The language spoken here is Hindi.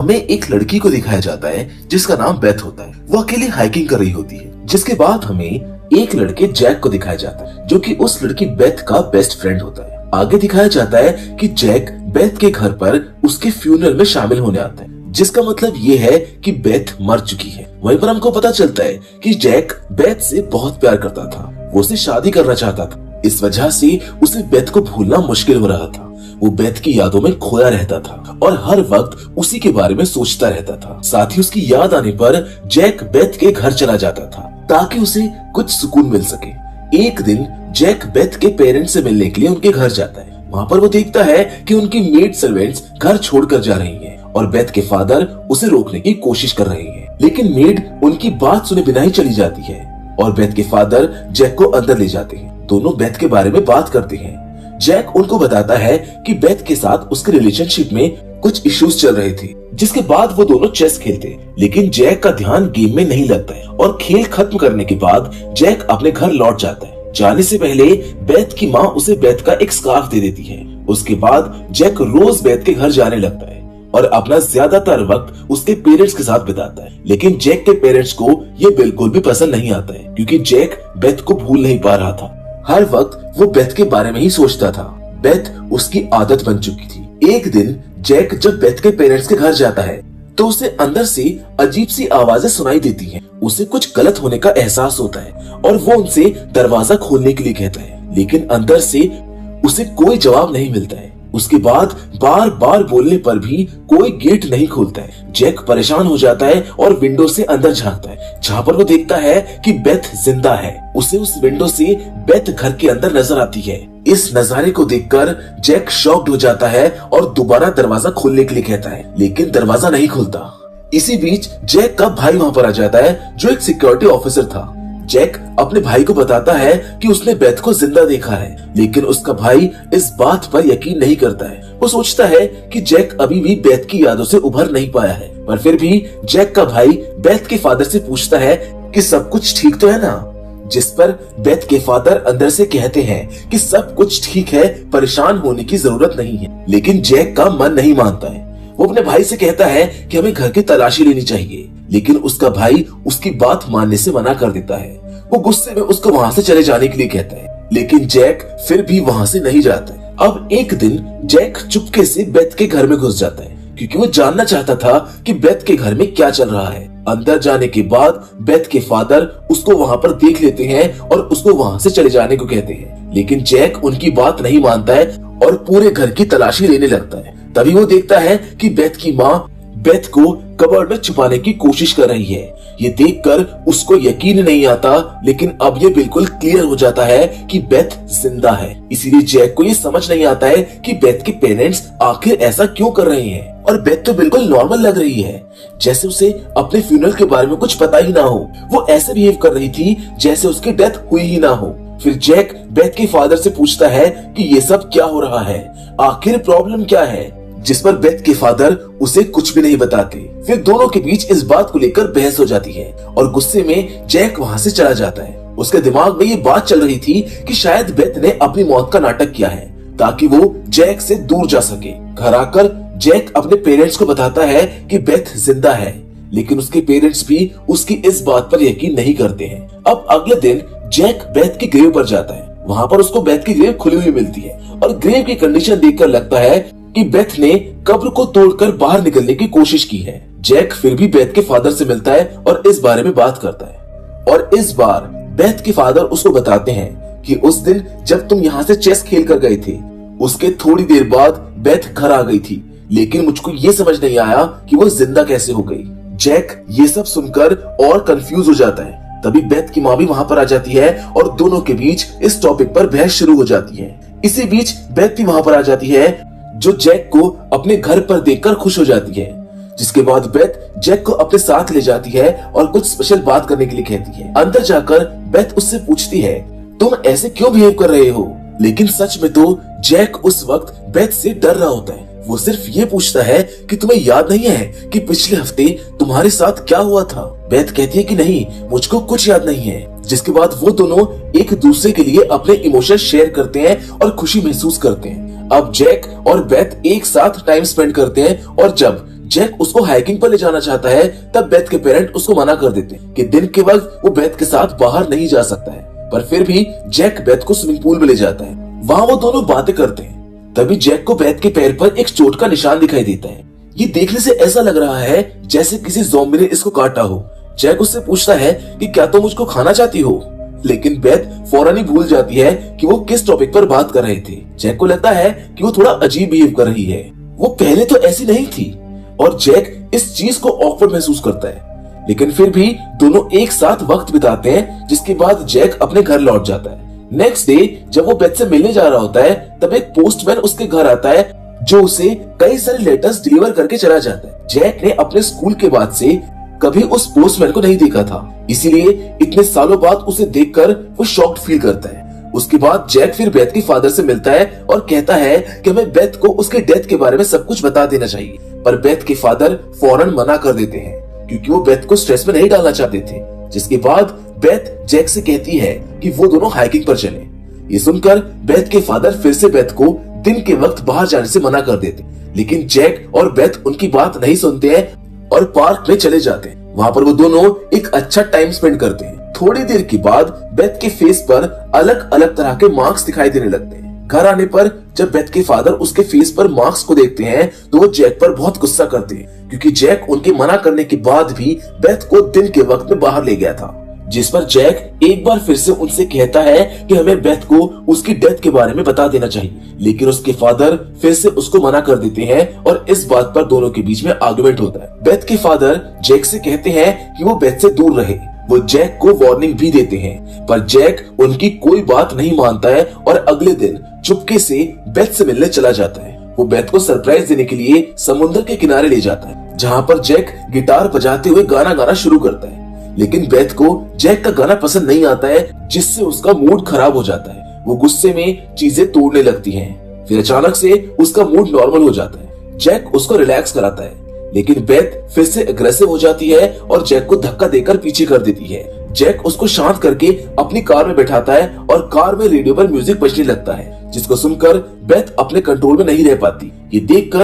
हमें एक लड़की को दिखाया जाता है जिसका नाम बेथ होता है। वो अकेली हाइकिंग कर रही होती है, जिसके बाद हमें एक लड़के जैक को दिखाया जाता है जो कि उस लड़की बेथ का बेस्ट फ्रेंड होता है। आगे दिखाया जाता है कि जैक बेथ के घर पर उसके फ्यूनरल में शामिल होने आता है, जिसका मतलब ये है कि बेथ मर चुकी है। वहीं पर हमको पता चलता है कि जैक बेथ से बहुत प्यार करता था, वो उसे शादी करना चाहता था। इस वजह से उसे बेथ को भूलना मुश्किल हो रहा था। वो बेथ की यादों में खोया रहता था और हर वक्त उसी के बारे में सोचता रहता था। साथ ही उसकी याद आने पर जैक बेथ के घर चला जाता था ताकि उसे कुछ सुकून मिल सके। एक दिन जैक बेथ के पेरेंट्स से मिलने के लिए उनके घर जाता है। वहाँ पर वो देखता है कि उनकी मेड सर्वेंट्स घर छोड़कर जा रही हैं और बेथ के फादर उसे रोकने की कोशिश कर रहे हैं, लेकिन मेड उनकी बात सुने बिना ही चली जाती है और बेथ के फादर जैक को अंदर ले जाते हैं। दोनों बेथ के बारे में बात करते हैं। जैक उनको बताता है कि बेथ के साथ उसके रिलेशनशिप में कुछ इश्यूज चल रहे थे, जिसके बाद वो दोनों चेस खेलते, लेकिन जैक का ध्यान गेम में नहीं लगता है और खेल खत्म करने के बाद जैक अपने घर लौट जाता है। जाने से पहले बेथ की माँ उसे बेथ का एक स्कार्फ दे देती है। उसके बाद जैक रोज बेथ के घर जाने लगता है और अपना ज्यादातर वक्त उसके पेरेंट्स के साथ बिताता है, लेकिन जैक के पेरेंट्स को ये बिल्कुल भी पसंद नहीं आता है क्योंकि जैक बेथ को भूल नहीं पा रहा था। हर वक्त वो बेथ के बारे में ही सोचता था। बेथ उसकी आदत बन चुकी थी। एक दिन जैक जब बेथ के पेरेंट्स के घर जाता है तो उसे अंदर से अजीब सी आवाजें सुनाई देती हैं। उसे कुछ गलत होने का एहसास होता है और वो उनसे दरवाजा खोलने के लिए कहता है, लेकिन अंदर से उसे कोई जवाब नहीं मिलता है। उसके बाद बार बार बोलने पर भी कोई गेट नहीं खोलता है। जैक परेशान हो जाता है और विंडो से अंदर झांकता है, जहाँ पर वो देखता है कि बेथ जिंदा है। उसे उस विंडो से बेथ घर के अंदर नजर आती है। इस नजारे को देखकर जैक शॉक्ड हो जाता है और दोबारा दरवाजा खोलने के लिए कहता है, लेकिन दरवाजा नहीं खुलता। इसी बीच जैक का भाई वहाँ पर आ जाता है जो एक सिक्योरिटी ऑफिसर था। जैक अपने भाई को बताता है कि उसने बेथ को जिंदा देखा है, लेकिन उसका भाई इस बात पर यकीन नहीं करता है। वो सोचता है कि जैक अभी भी बेथ की यादों से उभर नहीं पाया है, पर फिर भी जैक का भाई बेथ के फादर से पूछता है कि सब कुछ ठीक तो है ना, जिस पर बेथ के फादर अंदर से कहते हैं कि सब कुछ ठीक है, परेशान होने की जरूरत नहीं है। लेकिन जैक का मन नहीं मानता है। वो अपने भाई से कहता है कि हमें घर की तलाशी लेनी चाहिए, लेकिन उसका भाई उसकी बात मानने से मना कर देता है। वो गुस्से में उसको वहाँ से चले जाने के लिए कहता है, लेकिन जैक फिर भी वहाँ से नहीं जाता है। अब एक दिन जैक चुपके से बेथ के घर में घुस जाता है क्योंकि वो जानना चाहता था कि बेथ के घर में क्या चल रहा है। अंदर जाने के बाद बेथ के फादर उसको वहाँ पर देख लेते हैं और उसको वहाँ से चले जाने को कहते हैं, लेकिन जैक उनकी बात नहीं मानता है और पूरे घर की तलाशी लेने लगता है। तभी वो देखता है कि बेथ की माँ बेथ को कबर्ड में छुपाने की कोशिश कर रही है। ये देखकर उसको यकीन नहीं आता, लेकिन अब ये बिल्कुल क्लियर हो जाता है कि बेथ जिंदा है। इसीलिए जैक को ये समझ नहीं आता है कि बेथ के पेरेंट्स आखिर ऐसा क्यों कर रहे हैं। और बेथ तो बिल्कुल नॉर्मल लग रही है, जैसे उसे अपने फ्यूनरल के बारे में कुछ पता ही ना हो। वो ऐसे बिहेव कर रही थी जैसे उसकी डेथ हुई ही ना हो। फिर जैक बेथ के फादर से पूछता है कि ये सब क्या हो रहा है, आखिर प्रॉब्लम क्या है, जिस पर बेथ के फादर उसे कुछ भी नहीं बताते। फिर दोनों के बीच इस बात को लेकर बहस हो जाती है और गुस्से में जैक वहाँ से चला जाता है। उसके दिमाग में ये बात चल रही थी कि शायद बेथ ने अपनी मौत का नाटक किया है ताकि वो जैक से दूर जा सके। घर आकर जैक अपने पेरेंट्स को बताता है कि बेथ जिंदा है, लेकिन उसके पेरेंट्स भी उसकी इस बात पर यकीन नहीं करते हैं। अब अगले दिन जैक बेथ की ग्रेव पर जाता है। वहाँ पर उसको बेथ की ग्रेव खुली हुई मिलती है और ग्रेव की कंडीशन देखकर लगता है कि बेथ ने कब्र को तोड़कर बाहर निकलने की कोशिश की है। जैक फिर भी बेथ के फादर से मिलता है और इस बारे में बात करता है और इस बार बेथ के फादर उसको बताते हैं कि उस दिन जब तुम यहाँ से चेस खेल कर गए थे, उसके थोड़ी देर बाद बेथ घर आ गई थी, लेकिन मुझको ये समझ नहीं आया कि वो जिंदा कैसे हो गई। जैक ये सब सुनकर और कंफ्यूज हो जाता है। तभी बेथ की माँ भी वहाँ पर आ जाती है और दोनों के बीच इस टॉपिक पर बहस शुरू हो जाती है। इसी बीच बेथ भी वहाँ पर आ जाती है जो जैक को अपने घर पर देखकर खुश हो जाती है, जिसके बाद बेथ जैक को अपने साथ ले जाती है और कुछ स्पेशल बात करने के लिए कहती है। अंदर जाकर बेथ उससे पूछती है, तुम ऐसे क्यों बिहेव कर रहे हो, लेकिन सच में तो जैक उस वक्त बेथ से डर रहा होता है। वो सिर्फ ये पूछता है कि तुम्हें याद नहीं है कि पिछले हफ्ते तुम्हारे साथ क्या हुआ था। बेथ कहती है कि नहीं, मुझको कुछ याद नहीं है। जिसके बाद वो दोनों एक दूसरे के लिए अपने इमोशन शेयर करते हैं और खुशी महसूस करते हैं। अब जैक और बेथ एक साथ टाइम स्पेंड करते हैं और जब जैक उसको हाइकिंग पर ले जाना चाहता है, तब बेथ के पेरेंट उसको मना कर देते हैं कि दिन के वक्त वो बेथ के साथ बाहर नहीं जा सकता है। पर फिर भी जैक बेथ को स्विमिंग पूल में ले जाता है। वहाँ वो दोनों बातें करते हैं। तभी जैक को बेथ के पैर पर एक चोट का निशान दिखाई देता है। ये देखने से ऐसा लग रहा है जैसे किसी ज़ॉम्बी ने इसको काटा हो। जैक उससे पूछता है कि क्या तुम मुझको खाना चाहती हो, लेकिन बेथ फौरन ही भूल जाती है कि वो किस टॉपिक पर बात कर रहे थे। जैक को लगता है कि वो थोड़ा अजीब बिहेव कर रही है। वो पहले तो ऐसी नहीं थी और जैक इस चीज को ऑकवर्ड महसूस करता है। लेकिन फिर भी दोनों एक साथ वक्त बिताते हैं, जिसके बाद जैक अपने घर लौट जाता है। नेक्स्ट डे जब वो बेथ से मिलने जा रहा होता है, तब एक पोस्टमैन उसके घर आता है जो उसे कई सारे लेटर्स डिलीवर करके चला जाता है। जैक ने अपने स्कूल के बाद से कभी उस पोस्टमैन को नहीं देखा था, इसीलिए इतने सालों बाद उसे देखकर वो शॉक्ड फील करता है। उसके बाद जैक फिर बेथ के फादर से मिलता है और कहता है कि हमें बेथ को उसके डेथ के बारे में सब कुछ बता देना चाहिए। पर बेथ के फादर फौरन मना कर देते हैं क्योंकि वो बेथ को स्ट्रेस में नहीं डालना चाहते थे। जिसके बाद बेथ जैक से कहती है कि वो दोनों हाइकिंग पर चलें। ये सुनकर बेथ के फादर फिर से बेथ को दिन के वक्त बाहर जाने से मना कर देते, लेकिन जैक और बेथ उनकी बात नहीं सुनते हैं और पार्क में चले जाते हैं। वहाँ पर वो दोनों एक अच्छा टाइम स्पेंड करते हैं। थोड़ी देर के बाद बेथ के फेस पर अलग अलग तरह के मार्क्स दिखाई देने लगते हैं। घर आने पर जब बेथ के फादर उसके फेस पर मार्क्स को देखते हैं तो वो जैक पर बहुत गुस्सा करते हैं क्योंकि जैक उनके मना करने के बाद भी बेथ को दिन के वक्त में बाहर ले गया था। जिस पर जैक एक बार फिर से उनसे कहता है कि हमें बेथ को उसकी डेथ के बारे में बता देना चाहिए, लेकिन उसके फादर फिर से उसको मना कर देते हैं और इस बात पर दोनों के बीच में आर्गुमेंट होता है। बेथ के फादर जैक से कहते हैं कि वो बेथ से दूर रहे। वो जैक को वार्निंग भी देते हैं, पर जैक उनकी कोई बात नहीं मानता है और अगले दिन चुपके से बेथ से मिलने चला जाता है। वो बेथ को सरप्राइज देने के लिए समुद्र के किनारे ले जाता है, जहाँ पर जैक गिटार बजाते हुए गाना गाना शुरू करता है। लेकिन बेथ को जैक का गाना पसंद नहीं आता है, जिससे उसका मूड खराब हो जाता है। वो गुस्से में चीजें तोड़ने लगती हैं। फिर अचानक से उसका मूड नॉर्मल हो जाता है। जैक उसको रिलैक्स कराता है, लेकिन बेथ फिर से अग्रेसिव हो जाती है और जैक को धक्का देकर पीछे कर देती है। जैक उसको शांत करके अपनी कार में बैठाता है और कार में रेडियो पर म्यूजिक बजने लगता है, जिसको सुनकर बेथ अपने कंट्रोल में नहीं रह पाती। ये देखकर